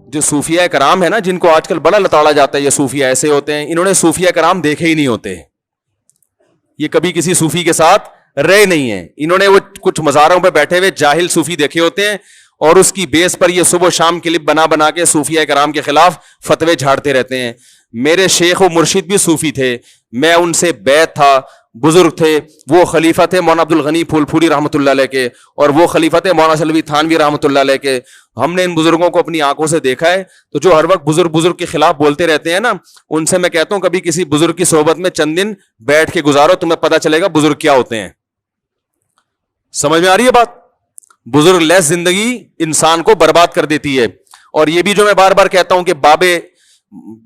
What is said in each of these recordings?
جو صوفیہ کرام ہے نا، جن کو آج کل بڑا لتاڑا جاتا ہے یہ صوفیہ ایسے ہوتے ہیں، انہوں نے صوفیہ کرام دیکھے ہی نہیں ہوتے، یہ کبھی کسی صوفی کے ساتھ رہے نہیں ہیں، انہوں نے وہ کچھ مزاروں پہ بیٹھے ہوئے جاہل صوفی دیکھے ہوتے ہیں، اور اس کی بیس پر یہ صبح و شام کلپ بنا بنا کے صوفیہ کرام کے خلاف فتوے جھاڑتے رہتے ہیں۔ میرے شیخ و مرشد بھی صوفی تھے، میں ان سے بیعت تھا، بزرگ تھے، وہ خلیفہ تھے مولانا عبد الغنی پھول پھوری رحمۃ اللہ علیہ کے، اور وہ خلیفہ تھے مولانا سلوی تھانوی رحمۃ اللہ علیہ کے۔ ہم نے ان بزرگوں کو اپنی آنکھوں سے دیکھا ہے، تو جو ہر وقت بزرگ کے خلاف بولتے رہتے ہیں نا، ان سے میں کہتا ہوں کبھی کسی بزرگ کی صحبت میں چند دن بیٹھ کے گزارو، تمہیں پتہ چلے گا بزرگ کیا ہوتے ہیں۔ سمجھ میں آ رہی ہے بات؟ بزرگ لیس زندگی انسان کو برباد کر دیتی ہے۔ اور یہ بھی جو میں بار بار کہتا ہوں کہ بابے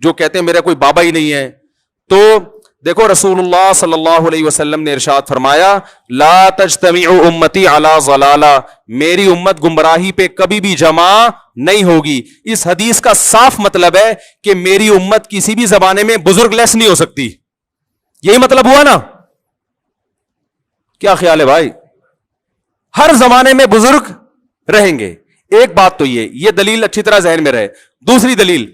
جو کہتے ہیں میرا کوئی بابا ہی نہیں ہے، تو دیکھو رسول اللہ صلی اللہ علیہ وسلم نے ارشاد فرمایا لا تجتمع امتی علی ضلالہ، میری امت گمراہی پہ کبھی بھی جمع نہیں ہوگی۔ اس حدیث کا صاف مطلب ہے کہ میری امت کسی بھی زمانے میں بزرگ لیس نہیں ہو سکتی، یہی مطلب ہوا نا؟ کیا خیال ہے بھائی؟ ہر زمانے میں بزرگ رہیں گے۔ ایک بات تو یہ دلیل اچھی طرح ذہن میں رہے۔ دوسری دلیل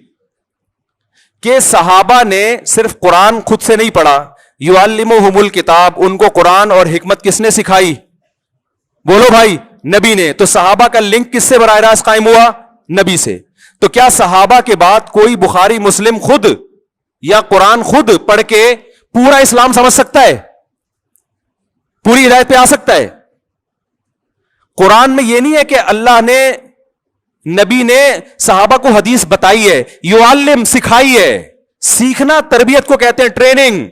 کہ صحابہ نے صرف قرآن خود سے نہیں پڑھا، یعلمہم الکتاب، ان کو قرآن اور حکمت کس نے سکھائی؟ بولو بھائی، نبی نے۔ تو صحابہ کا لنک کس سے براہ راست قائم ہوا؟ نبی سے۔ تو کیا صحابہ کے بعد کوئی بخاری مسلم خود یا قرآن خود پڑھ کے پورا اسلام سمجھ سکتا ہے؟ پوری ہدایت پہ آ سکتا ہے؟ قرآن میں یہ نہیں ہے کہ اللہ نے، نبی نے صحابہ کو حدیث بتائی ہے، یعلم سکھائی ہے۔ سیکھنا تربیت کو کہتے ہیں، ٹریننگ۔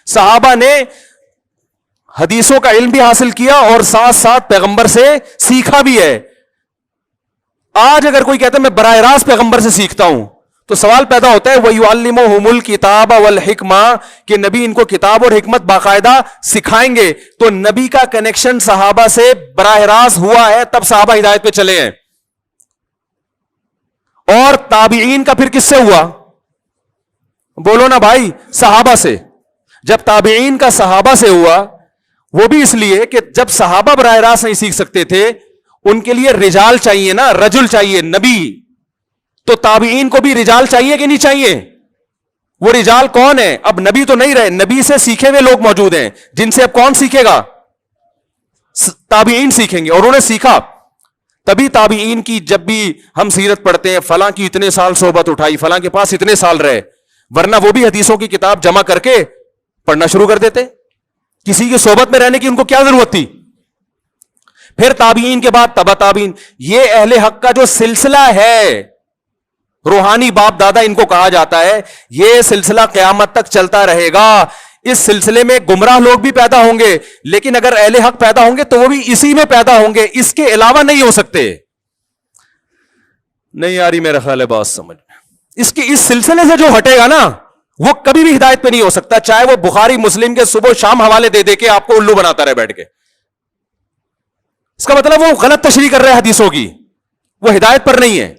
صحابہ نے حدیثوں کا علم بھی حاصل کیا اور ساتھ ساتھ پیغمبر سے سیکھا بھی ہے۔ آج اگر کوئی کہتا ہے میں براہ راست پیغمبر سے سیکھتا ہوں، تو سوال پیدا ہوتا ہے وَيُعَلِّمُهُمُ الْكِتَابَ وَالْحِكْمَةَ، کہ نبی ان کو کتاب اور حکمت باقاعدہ سکھائیں گے۔ تو نبی کا کنیکشن صحابہ سے براہ راست ہوا ہے، تب صحابہ ہدایت پہ چلے ہیں۔ اور تابعین کا پھر کس سے ہوا؟ بولو نا بھائی، صحابہ سے۔ جب تابعین کا صحابہ سے ہوا، وہ بھی اس لیے کہ جب صحابہ براہ راست نہیں سیکھ سکتے تھے، ان کے لیے رجال چاہیے نا، رجل چاہیے، نبی۔ تو تابعین کو بھی رجال چاہیے کہ نہیں چاہیے؟ وہ رجال کون ہے؟ اب نبی تو نہیں رہے، نبی سے سیکھے ہوئے لوگ موجود ہیں، جن سے اب کون سیکھے گا؟ تابعین سیکھیں گے، اور انہوں نے سیکھا۔ تبھی تابعین کی جب بھی ہم سیرت پڑھتے ہیں، فلاں کی اتنے سال صحبت اٹھائی، فلاں کے پاس اتنے سال رہے، ورنہ وہ بھی حدیثوں کی کتاب جمع کر کے پڑھنا شروع کر دیتے۔ کسی کی صحبت میں رہنے کی ان کو کیا ضرورت تھی؟ پھر تابعین کے بعد تبع تابعین۔ یہ اہل حق کا جو سلسلہ ہے، روحانی باپ دادا ان کو کہا جاتا ہے، یہ سلسلہ قیامت تک چلتا رہے گا۔ اس سلسلے میں گمراہ لوگ بھی پیدا ہوں گے، لیکن اگر اہل حق پیدا ہوں گے تو وہ بھی اسی میں پیدا ہوں گے، اس کے علاوہ نہیں ہو سکتے۔ نہیں آ رہی میرا خیال ہے بات سمجھ میں؟ اس سلسلے سے جو ہٹے گا نا، وہ کبھی بھی ہدایت پہ نہیں ہو سکتا، چاہے وہ بخاری مسلم کے صبح و شام حوالے دے دے کے آپ کو الو بناتا رہے بیٹھ کے۔ اس کا مطلب وہ غلط تشریح کر رہے ہیں حدیثوں کی، وہ ہدایت پر نہیں ہے۔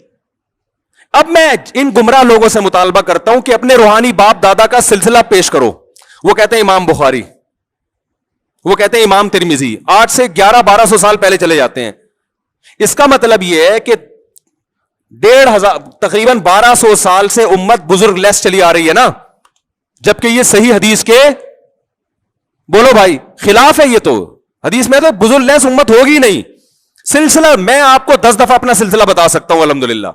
اب میں ان گمراہ لوگوں سے مطالبہ کرتا ہوں کہ اپنے روحانی باپ دادا کا سلسلہ پیش کرو۔ وہ کہتے ہیں امام بخاری، وہ کہتے ہیں امام ترمذی، 8 سے 1100-1200 سال پہلے چلے جاتے ہیں۔ اس کا مطلب یہ ہے کہ 1500 تقریباً 1200 سال سے امت بزرگ لیس چلی آ رہی ہے نا، جبکہ یہ صحیح حدیث کے، بولو بھائی، خلاف ہے۔ یہ تو حدیث میں تو بزرگ لیس امت ہوگی نہیں۔ سلسلہ میں آپ کو 10 دفعہ اپنا سلسلہ بتا سکتا ہوں الحمدللہ،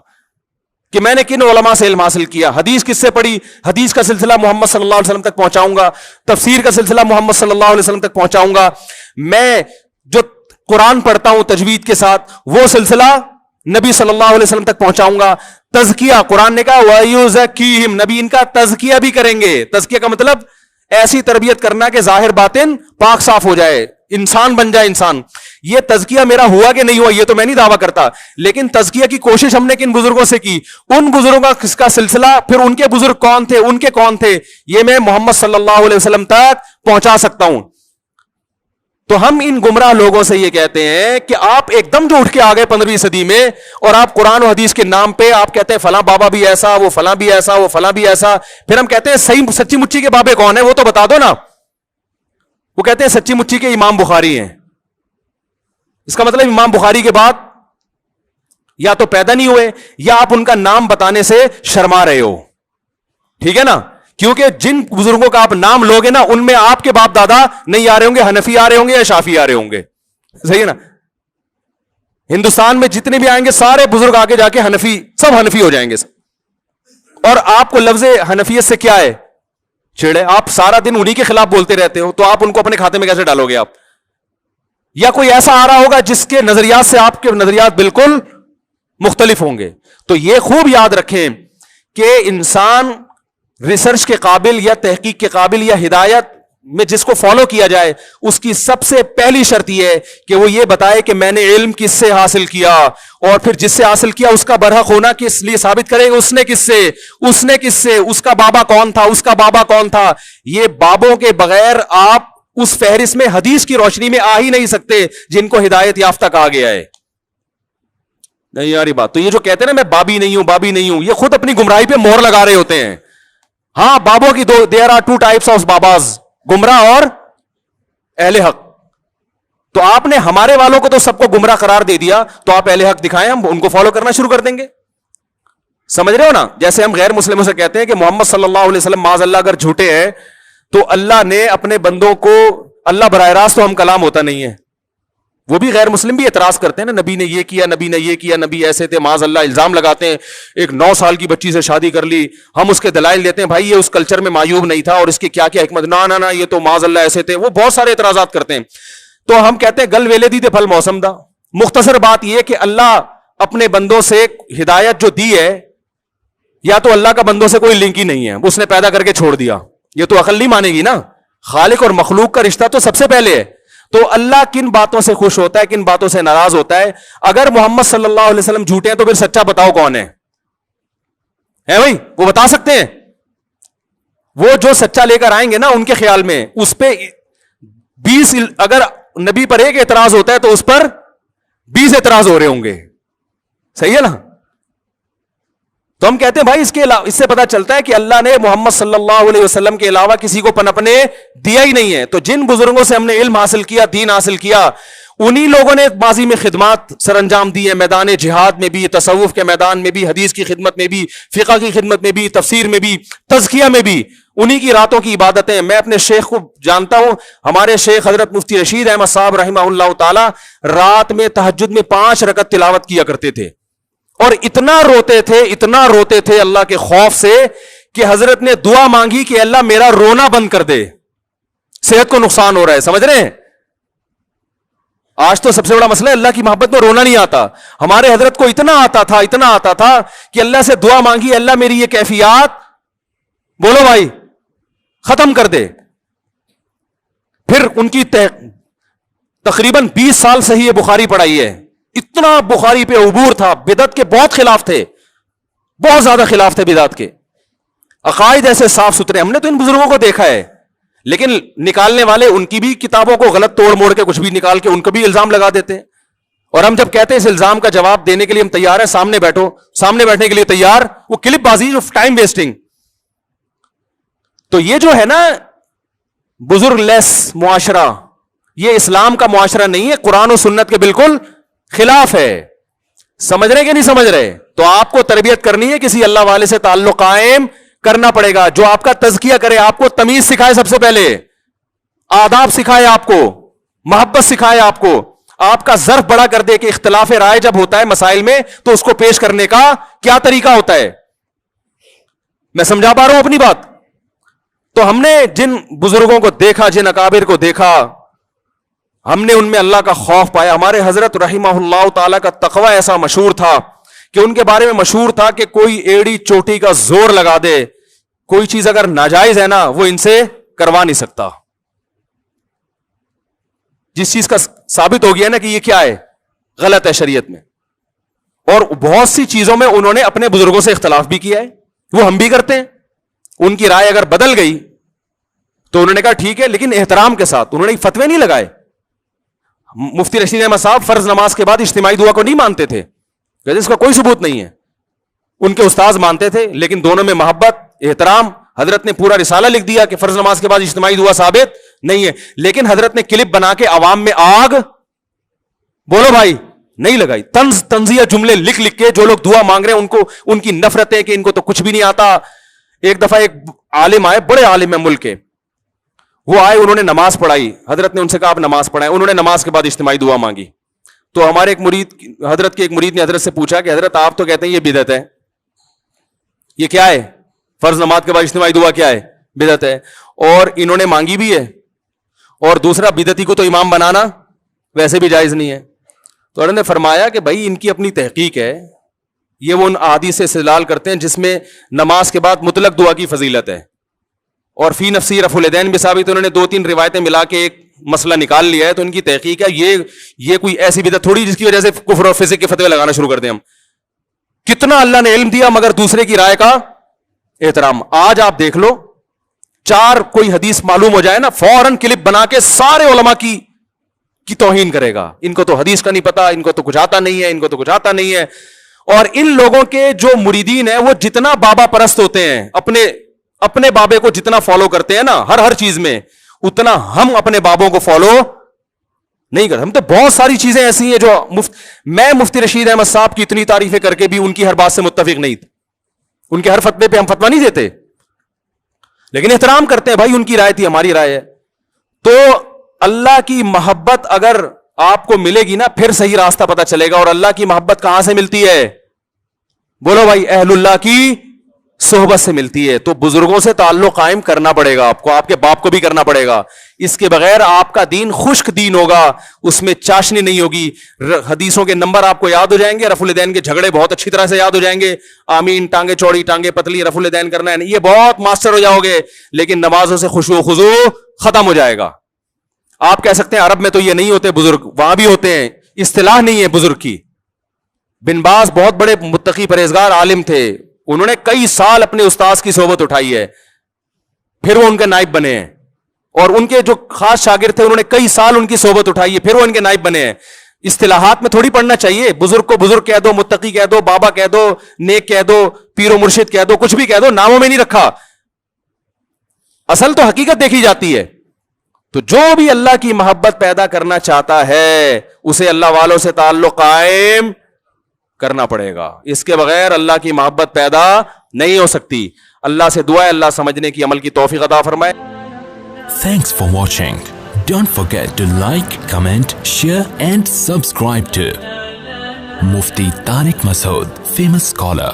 کہ میں نے کن علماء سے علم حاصل کیا، حدیث کس سے پڑھی، حدیث کا سلسلہ محمد صلی اللہ علیہ وسلم تک پہنچاؤں گا، تفسیر کا سلسلہ محمد صلی اللہ علیہ وسلم تک پہنچاؤں گا۔ میں جو قرآن پڑھتا ہوں تجوید کے ساتھ، وہ سلسلہ نبی صلی اللہ علیہ وسلم تک پہنچاؤں گا۔ تزکیہ، قرآن نے کہا وَيُزَكِّيهِمْ، نبی ان کا تزکیہ بھی کریں گے۔ تزکیہ کا مطلب ایسی تربیت کرنا کہ ظاہر باطن پاک صاف ہو جائے، انسان بن جائے انسان۔ یہ تزکیہ میرا ہوا کہ نہیں ہوا یہ تو میں نہیں دعویٰ کرتا، لیکن تزکیہ کی کوشش ہم نے کن بزرگوں سے کی، ان بزرگوں کا سلسلہ، پھر ان کے بزرگ کون تھے، ان کے کون تھے، یہ میں محمد صلی اللہ علیہ وسلم تک پہنچا سکتا ہوں۔ تو ہم ان گمراہ لوگوں سے یہ کہتے ہیں کہ آپ ایک دم جو اٹھ کے آ گئے 15ویں صدی میں، اور آپ قرآن و حدیث کے نام پہ آپ کہتے ہیں فلاں بابا بھی ایسا، وہ فلاں بھی ایسا، وہ فلاں بھی ایسا۔ پھر ہم کہتے ہیں صحیح سچی مچی کے بابے کون ہیں وہ تو بتا دو نا۔ وہ کہتے ہیں سچی مچی کے امام بخاری ہیں۔ اس کا مطلب امام بخاری کے بعد یا تو پیدا نہیں ہوئے یا آپ ان کا نام بتانے سے شرما رہے ہو. ٹھیک ہے نا, کیونکہ جن بزرگوں کا آپ نام لوگے نا ان میں آپ کے باپ دادا نہیں آ رہے ہوں گے, حنفی آ رہے ہوں گے یا شافی آ رہے ہوں گے. صحیح ہے نا. ہندوستان میں جتنے بھی آئیں گے سارے بزرگ آگے جا کے حنفی, سب حنفی ہو جائیں گے. اور آپ کو لفظ حنفیت سے کیا ہے چھیڑے, آپ سارا دن انہی کے خلاف بولتے رہتے ہو, تو آپ ان کو اپنے کھاتے میں کیسے ڈالو گے آپ؟ یا کوئی ایسا آ رہا ہوگا جس کے نظریات سے آپ کے نظریات بالکل مختلف ہوں گے. تو یہ خوب یاد رکھیں کہ انسان ریسرچ کے قابل یا تحقیق کے قابل یا ہدایت میں جس کو فالو کیا جائے, اس کی سب سے پہلی شرط یہ ہے کہ وہ یہ بتائے کہ میں نے علم کس سے حاصل کیا, اور پھر جس سے حاصل کیا اس کا برحق ہونا کس لیے ثابت کرے گا, اس نے کس سے, اس کا بابا کون تھا, اس کا بابا کون تھا. یہ بابوں کے بغیر آپ اس فہرست میں حدیث کی روشنی میں آ ہی نہیں سکتے جن کو ہدایت یافتہ کہا گیا ہے. نہیں یاری بات. تو یہ جو کہتے ہیں نا میں بابی نہیں ہوں, یہ خود اپنی گمراہی پہ مہر لگا رہے ہوتے ہیں. ہاں, بابوں کی دیر آر 2 types آف باباز, گمراہ اور اہل حق. تو آپ نے ہمارے والوں کو تو سب کو گمراہ قرار دے دیا, تو آپ اہل حق دکھائیں, ہم ان کو فالو کرنا شروع کر دیں گے. سمجھ رہے ہو نا؟ جیسے ہم غیر مسلموں سے کہتے ہیں کہ محمد صلی اللہ علیہ وسلم معاذ اللہ اگر جھوٹے ہیں, تو اللہ نے اپنے بندوں کو, اللہ براہ راست تو ہم کلام ہوتا نہیں ہے. وہ بھی غیر مسلم بھی اعتراض کرتے ہیں نا, نبی نے یہ کیا, نبی نے یہ کیا, نبی ایسے تھے, معاذ اللہ الزام لگاتے ہیں. ایک 9 سال کی بچی سے شادی کر لی, ہم اس کے دلائل دیتے ہیں بھائی یہ اس کلچر میں معیوب نہیں تھا اور اس کی کیا کیا حکمت, نہ یہ تو معاذ اللہ ایسے تھے. وہ بہت سارے اعتراضات کرتے ہیں. تو ہم کہتے ہیں گل ویلے دی تے پھل موسم دا. مختصر بات یہ کہ اللہ اپنے بندوں سے ہدایت جو دی ہے, یا تو اللہ کا بندوں سے کوئی لنک ہی نہیں ہے, اس نے پیدا کر کے چھوڑ دیا. یہ تو عقل نہیں مانے گی نا. خالق اور مخلوق کا رشتہ تو سب سے پہلے ہے. تو اللہ کن باتوں سے خوش ہوتا ہے, کن باتوں سے ناراض ہوتا ہے. اگر محمد صلی اللہ علیہ وسلم جھوٹے ہیں تو پھر سچا بتاؤ کون ہے بھائی؟ وہ بتا سکتے ہیں. وہ جو سچا لے کر آئیں گے نا ان کے خیال میں اس پہ 20, اگر نبی پر ایک اعتراض ہوتا ہے تو اس پر 20 اعتراض ہو رہے ہوں گے. صحیح ہے نا؟ تو ہم کہتے ہیں بھائی اس سے پتا چلتا ہے کہ اللہ نے محمد صلی اللہ علیہ وسلم کے علاوہ کسی کو پنپنے دیا ہی نہیں ہے. تو جن بزرگوں سے ہم نے علم حاصل کیا, دین حاصل کیا, انہی لوگوں نے ماضی میں خدمات سر انجام دی ہے, میدان جہاد میں بھی, تصوف کے میدان میں بھی, حدیث کی خدمت میں بھی, فقہ کی خدمت میں بھی, تفسیر میں بھی, تزکیہ میں بھی. انہی کی راتوں کی عبادتیں. میں اپنے شیخ کو جانتا ہوں, ہمارے شیخ حضرت مفتی رشید احمد صاحب رحمہ اللہ تعالی رات میں تہجد میں 5 رکعت تلاوت کیا کرتے تھے, اور اتنا روتے تھے اللہ کے خوف سے کہ حضرت نے دعا مانگی کہ اللہ میرا رونا بند کر دے, صحت کو نقصان ہو رہا ہے. سمجھ رہے ہیں؟ آج تو سب سے بڑا مسئلہ ہے اللہ کی محبت میں رونا نہیں آتا. ہمارے حضرت کو اتنا آتا تھا کہ اللہ سے دعا مانگی, اللہ میری یہ کیفیات بولو بھائی ختم کر دے. پھر ان کی تقریباً 20 سال صحیح بخاری پڑھائی ہے. اتنا بخاری پہ عبور تھا. بدعت کے بہت خلاف تھے, بہت زیادہ خلاف تھے بدعت کے. عقائد ایسے صاف ستھرے. ہم نے تو ان بزرگوں کو دیکھا ہے, لیکن نکالنے والے ان کی بھی کتابوں کو غلط توڑ موڑ کے کچھ بھی نکال کے ان کو بھی الزام لگا دیتے ہیں. اور ہم جب کہتے ہیں اس الزام کا جواب دینے کے لیے ہم تیار ہیں, سامنے بیٹھو, سامنے بیٹھنے کے لیے تیار, وہ کلپ بازی جو ٹائم ویسٹنگ. تو یہ جو ہے نا بزرگ لیس معاشرہ, یہ اسلام کا معاشرہ نہیں ہے, قرآن و سنت کے بالکل خلاف ہے. سمجھ رہے کہ نہیں سمجھ رہے؟ تو آپ کو تربیت کرنی ہے, کسی اللہ والے سے تعلق قائم کرنا پڑے گا, جو آپ کا تزکیہ کرے, آپ کو تمیز سکھائے, سب سے پہلے آداب سکھائے, آپ کو محبت سکھائے, آپ کا ظرف بڑا کر دے کہ اختلاف رائے جب ہوتا ہے مسائل میں تو اس کو پیش کرنے کا کیا طریقہ ہوتا ہے. میں سمجھا پا رہا ہوں اپنی بات؟ تو ہم نے جن بزرگوں کو دیکھا, جن اکابر کو دیکھا, ہم نے ان میں اللہ کا خوف پایا. ہمارے حضرت رحمہ اللہ تعالی کا تقوی ایسا مشہور تھا کہ ان کے بارے میں مشہور تھا کہ کوئی ایڑی چوٹی کا زور لگا دے, کوئی چیز اگر ناجائز ہے نا وہ ان سے کروا نہیں سکتا. جس چیز کا ثابت ہو گیا نا کہ یہ کیا ہے, غلط ہے شریعت میں. اور بہت سی چیزوں میں انہوں نے اپنے بزرگوں سے اختلاف بھی کیا ہے, وہ ہم بھی کرتے ہیں. ان کی رائے اگر بدل گئی تو انہوں نے کہا ٹھیک ہے, لیکن احترام کے ساتھ. انہوں نے فتوے نہیں لگائے. مفتی رشید احمد صاحب فرض نماز کے بعد اجتماعی دعا کو نہیں مانتے تھے, اس کا کوئی ثبوت نہیں ہے. ان کے استاذ مانتے تھے, لیکن دونوں میں محبت, احترام. حضرت نے پورا رسالہ لکھ دیا کہ فرض نماز کے بعد اجتماعی دعا ثابت نہیں ہے, لیکن حضرت نے کلپ بنا کے عوام میں آگ بولو بھائی نہیں لگائی. تنزیہ جملے لکھ لکھ کے جو لوگ دعا مانگ رہے ہیں ان کو ان کی نفرتیں کہ ان کو تو کچھ بھی نہیں آتا. ایک دفعہ ایک عالم آئے, بڑے عالم ہیں ملک کے, وہ آئے, انہوں نے نماز پڑھائی, حضرت نے ان سے کہا آپ نماز پڑھائیں, انہوں نے نماز کے بعد اجتماعی دعا مانگی. تو ہمارے ایک مرید, حضرت کے ایک مرید نے حضرت سے پوچھا کہ حضرت آپ تو کہتے ہیں یہ بدعت ہے, یہ کیا ہے, فرض نماز کے بعد اجتماعی دعا کیا ہے, بدعت ہے, اور انہوں نے مانگی بھی ہے, اور دوسرا بدعتی کو تو امام بنانا ویسے بھی جائز نہیں ہے. تو انہوں نے فرمایا کہ بھائی ان کی اپنی تحقیق ہے, یہ وہ ان احادیث سے استدلال کرتے ہیں جس میں نماز کے بعد مطلق دعا کی فضیلت ہے, اور فی نفسی رفع الیدین بھی ثابت. انہوں نے 2-3 روایتیں ملا کے ایک مسئلہ نکال لیا ہے, تو ان کی تحقیق ہے. یہ کوئی ایسی بدعت تھوڑی جس کی وجہ سے کفر اور فسق کے فتوے لگانا شروع کر دیں ہم. کتنا اللہ نے علم دیا مگر دوسرے کی رائے کا احترام. آج آپ دیکھ لو, 4 کوئی حدیث معلوم ہو جائے نا, فوراً کلپ بنا کے سارے علماء کی توہین کرے گا. ان کو تو حدیث کا نہیں پتا, ان کو تو کچھ آتا نہیں ہے, ان کو تو کچھ آتا نہیں ہے. اور ان لوگوں کے جو مریدین ہیں وہ جتنا بابا پرست ہوتے ہیں, اپنے بابے کو جتنا فالو کرتے ہیں نا ہر چیز میں, اتنا ہم اپنے بابوں کو فالو نہیں کرتے. ہم تو بہت ساری چیزیں ایسی ہیں جو میں مفتی رشید احمد صاحب کی اتنی تعریفیں کر کے بھی ان کی ہر بات سے متفق نہیں, ان کے ہر فتوے پہ ہم فتویٰ نہیں دیتے, لیکن احترام کرتے ہیں. بھائی ان کی رائے تھی, ہماری رائے ہے. تو اللہ کی محبت اگر آپ کو ملے گی نا, پھر صحیح راستہ پتہ چلے گا. اور اللہ کی محبت کہاں سے ملتی ہے؟ بولو بھائی, اہل اللہ کی صحبت سے ملتی ہے. تو بزرگوں سے تعلق قائم کرنا پڑے گا آپ کو, آپ کے باپ کو بھی کرنا پڑے گا. اس کے بغیر آپ کا دین خشک دین ہوگا, اس میں چاشنی نہیں ہوگی. حدیثوں کے نمبر آپ کو یاد ہو جائیں گے, رفع الیدین کے جھگڑے بہت اچھی طرح سے یاد ہو جائیں گے, آمین ٹانگیں چوڑی ٹانگیں پتلی رفع الیدین کرنا ہے, یہ بہت ماسٹر ہو جاؤ گے. لیکن نمازوں سے خشوع و خضوع ختم ہو جائے گا. آپ کہہ سکتے ہیں عرب میں تو یہ نہیں ہوتے بزرگ, وہاں بھی ہوتے ہیں, اصطلاح نہیں ہے بزرگ کی. بن باز بہت بڑے متقی پرہیزگار عالم تھے, انہوں نے کئی سال اپنے استاذ کی صحبت اٹھائی ہے, پھر وہ ان کے نائب بنے ہیں. اور ان کے جو خاص شاگرد تھے انہوں نے کئی سال ان کی صحبت اٹھائی ہے, پھر وہ ان کے نائب بنے ہیں. اصطلاحات میں تھوڑی پڑھنا چاہیے. بزرگ کو بزرگ کہہ دو, متقی کہہ دو, بابا کہہ دو, نیک کہہ دو, پیر و مرشد کہہ دو, کچھ بھی کہہ دو, ناموں میں نہیں رکھا. اصل تو حقیقت دیکھی جاتی ہے. تو جو بھی اللہ کی محبت پیدا کرنا چاہتا ہے اسے اللہ والوں سے تعلق قائم کرنا پڑے گا. اس کے بغیر اللہ کی محبت پیدا نہیں ہو سکتی. اللہ سے دعا ہے اللہ سمجھنے کی عمل کی توفیق عطا فرمائے. Thanks for watching. Don't forget to like, comment, share and subscribe to Mufti Tariq Masood, famous scholar.